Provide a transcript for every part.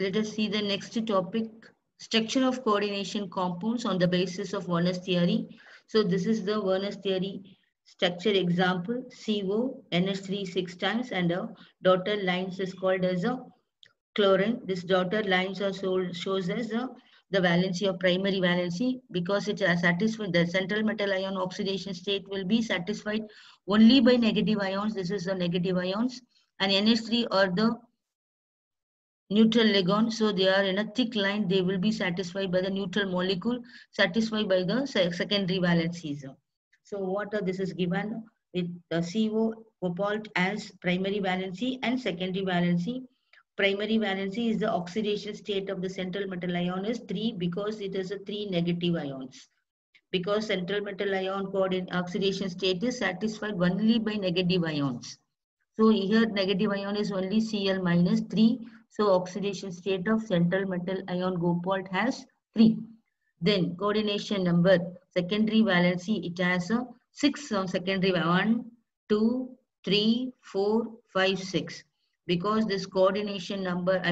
Let us see the next topic, structure of coordination compounds on the basis of Werner's theory. So this is the Werner's theory structure example, CO, NH3 6 times, and a dotted lines is called as a chlorine. This dotted lines are shows as the valency of primary valency because it is satisfied, the central metal ion oxidation state will be satisfied only by negative ions. This is the negative ions, and NH3 are the neutral ligand, so they are in a thick line. They will be satisfied by the neutral molecule, satisfied by the secondary valencies. So what this is given with the CO cobalt as primary valency and secondary valency. Primary valency is the oxidation state of the central metal ion is 3 because it is a 3 negative ions. Because central metal ion oxidation state is satisfied only by negative ions. So here negative ion is only Cl minus 3. So oxidation state of central metal ion cobalt has 3. Then coordination number, secondary valency, it has a 6 on secondary, 1, 2, 3, 4, 5, 6. Because this coordination number,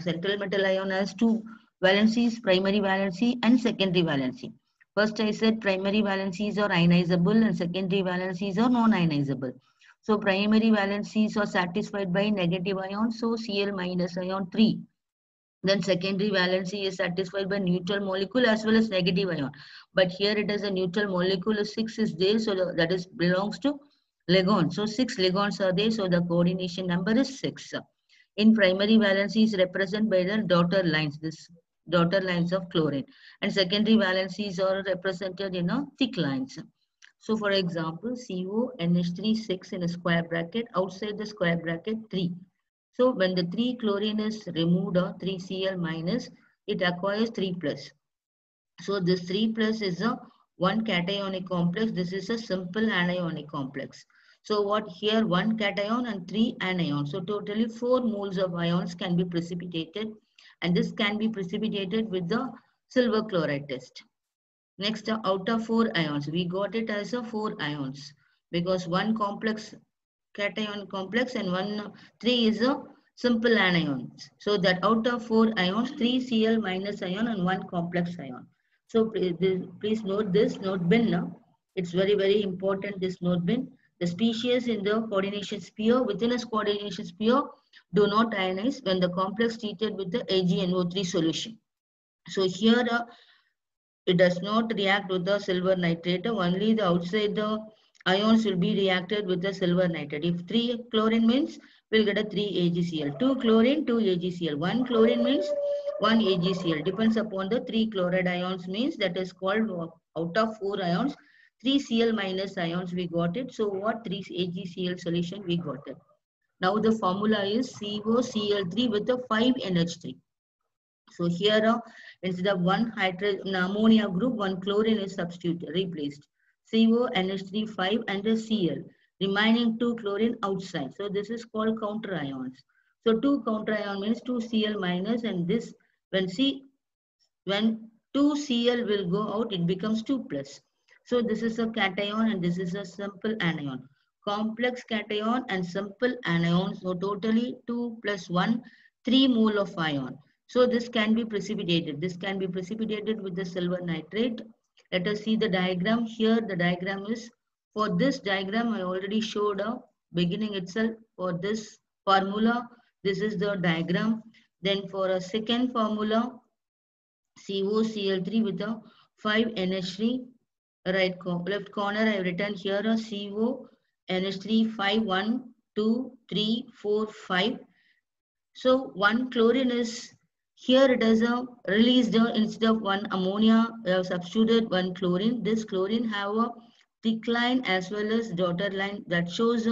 central metal ion has 2 valencies, primary valency and secondary valency. First I said primary valencies are ionizable and secondary valencies are non-ionizable. So primary valencies are satisfied by negative ion, so Cl minus ion 3. Then secondary valency is satisfied by neutral molecule as well as negative ion. But here it is a neutral molecule, 6 is there, so that is belongs to ligand. So 6 ligands are there, so the coordination number is 6. In primary valency is represented by the dotted lines, this dotted lines of chlorine. And secondary valencies are represented in a thick lines. So for example, CO NH3 6 in a square bracket, outside the square bracket 3. So when the 3 chlorine is removed or 3Cl minus, it acquires 3 plus. So this 3 plus is a 1 cationic complex. This is a simple anionic complex. So what here 1 cation and 3 anions. So totally 4 moles of ions can be precipitated, and this can be precipitated with the silver chloride test. Next, out of 4 ions, we got it as a 4 ions because one complex cation complex and 3 is a simple anions. So that out of 4 ions, 3 Cl minus ion and 1 complex ion. So please note this note bin. It's very important, this note bin. The species in the coordination sphere, within a coordination sphere, do not ionize when the complex treated with the AgNO3 solution. So here it does not react with the silver nitrate. Only the outside the ions will be reacted with the silver nitrate. If 3 chlorine means we'll get a 3 AgCl. 2 chlorine, 2 AgCl. 1 chlorine means 1 AgCl. Depends upon the 3 chloride ions means that is called out of 4 ions. 3 Cl minus ions we got it. So what 3 AgCl solution we got it. Now the formula is COCl3 with a 5 NH3. So here, instead of one hydrogen ammonia group, one chlorine is substituted, replaced. CO, NH3, 5 and the Cl. Remaining 2 chlorine outside. So this is called counter ions. So 2 counter ion means 2 Cl minus, and this when 2 Cl will go out, it becomes 2 plus. So this is a cation and this is a simple anion. Complex cation and simple anion. So totally 2 plus 1, 3 mole of ion. So this can be precipitated. This can be precipitated with the silver nitrate. Let us see the diagram. Here the diagram is, for this diagram I already showed a beginning itself for this formula. This is the diagram. Then for a second formula, COCl3 with a 5 NH3. Left corner I have written here a CO NH3 5 1 2 3 4 5. So one chlorine is here, it is a released instead of one ammonia, we have substituted one chlorine. This chlorine have a thick line as well as dotted line that shows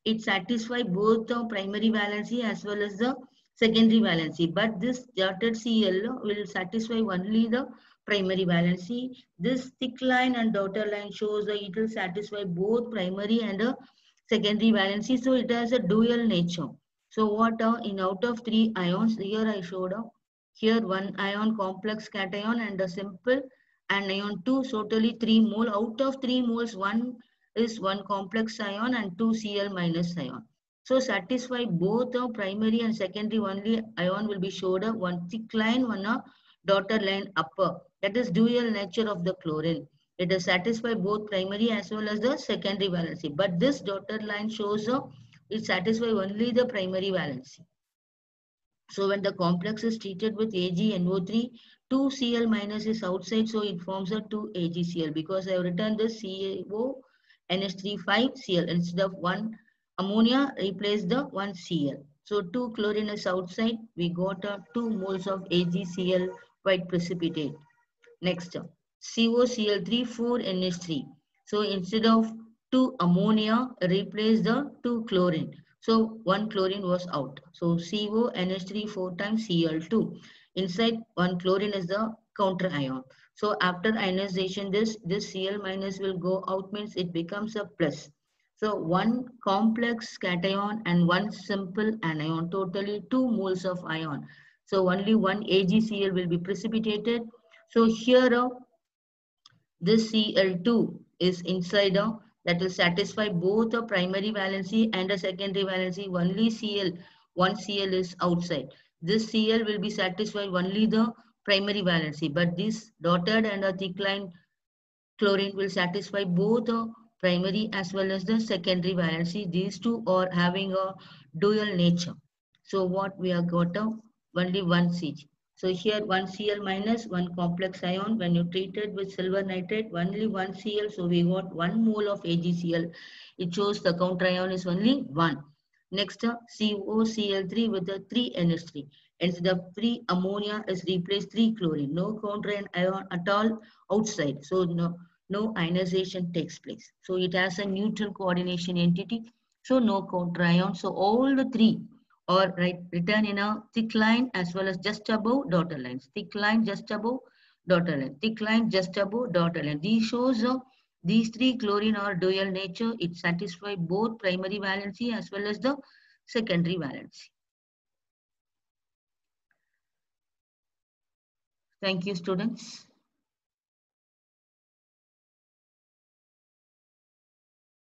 it satisfies both the primary valency as well as the secondary valency. But this dotted Cl will satisfy only the primary valency. This thick line and dotted line shows that it will satisfy both primary and secondary valency. So it has a dual nature. So what in out of 3 ions, here I showed here one ion complex cation and a simple anion 2, so totally 3 mole. Out of 3 moles, 1 is 1 complex ion and 2 Cl minus ion. So satisfy both the primary and secondary only ion will be showed up one thick line, one a dotted line upper. That is dual nature of the chlorine. It is satisfy both primary as well as the secondary valency. But this dotted line shows it satisfy only the primary valency. So when the complex is treated with AgNO3, 2Cl minus is outside, so it forms a 2AgCl because I have written the CO NH3 5Cl instead of 1 ammonia, replace the 1 Cl. So 2 chlorine is outside, we got 2 moles of AgCl white precipitate. Next, COCl3 4NH3. So instead of 2 ammonia, replace the 2 chlorine. So 1 chlorine was out. So CONH3 4 times Cl2. Inside 1 chlorine is the counter ion. So after ionization, this Cl minus will go out, means it becomes a plus. So 1 complex cation and 1 simple anion, totally 2 moles of ion. So only 1 AgCl will be precipitated. So here this Cl2 is inside that will satisfy both the primary valency and the secondary valency. Only Cl, 1 Cl is outside. This Cl will be satisfied only the primary valency, but this dotted and a thick line chlorine will satisfy both the primary as well as the secondary valency. These two are having a dual nature. So what we have got only one Cg. So here 1 Cl minus 1 complex ion. When you treat it with silver nitrate, only 1 Cl. So we got 1 mole of AgCl. It shows the counter ion is only 1. Next, COCl3 with the 3NH3. Instead of 3 ammonia is replaced 3 chlorine. No counter ion at all outside. So no ionization takes place. So it has a neutral coordination entity. So no counter ion. So all the three are written in a thick line as well as just above dotted lines. Thick line just above dotted line. Thick line just above dotted line. These shows these 3 chlorine are dual nature. It satisfies both primary valency as well as the secondary valency. Thank you, students.